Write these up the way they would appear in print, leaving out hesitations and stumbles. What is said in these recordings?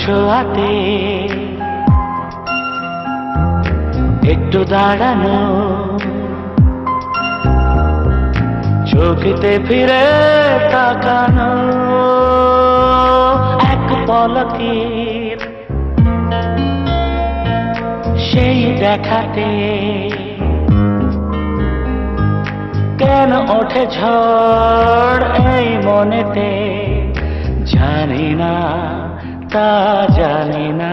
ছোঁয়াতে একটু দাঁড়ানো, চোখেতে ফিরে তাকানো, এক পলকের সেই দেখাতে কেন ওঠে ঝড় এই মনেতে, জানি না তা জানি না।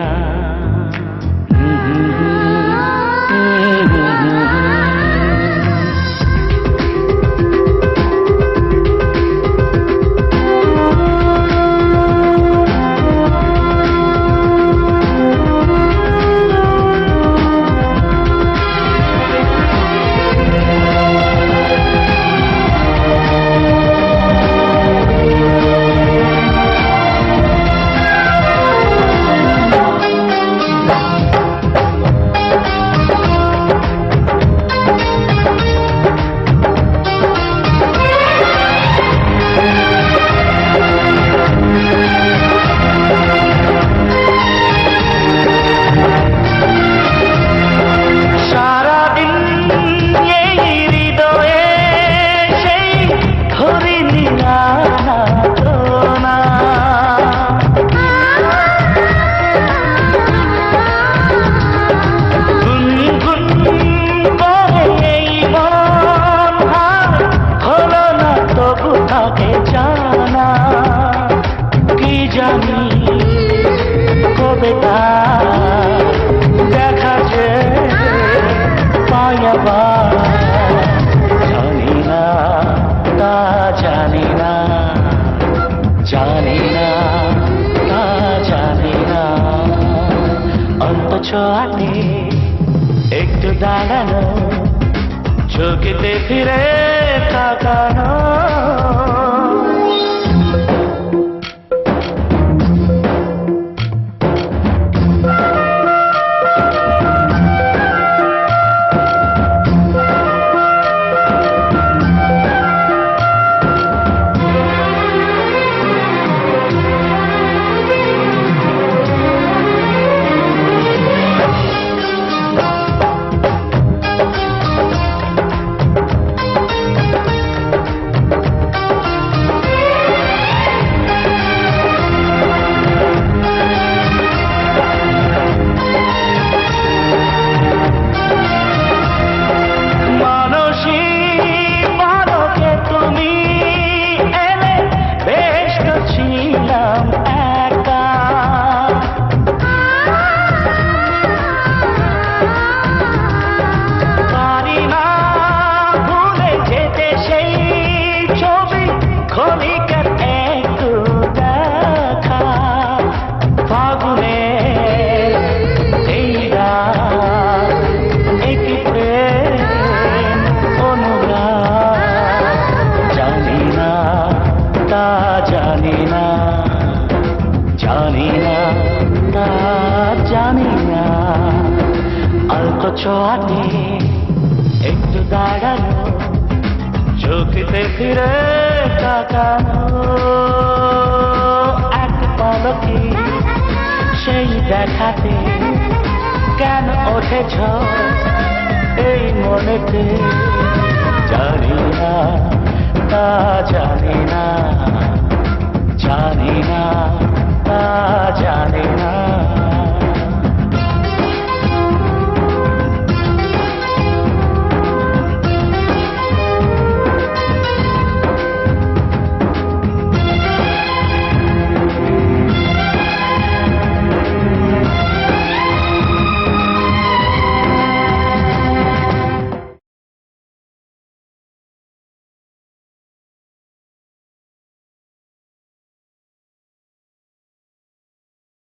দেখা যে পায়াবা জানি না তা জানি না, জানি না তা জানি না। অল্প ছোঁয়াতে একটু দাঁড়ানো, চোখেতে ফিরে তাকানো, জানি না জানি না তা জানি না। অল্প ছোঁয়াতে একটু দাঁড়ানো, চোখেতে ফিরে তাকানো, এক পলকে সেই দেখাতে কেন ওঠে ঝড় এই মনেতে, জানি না তা জানি না, জানি না তা জানি না।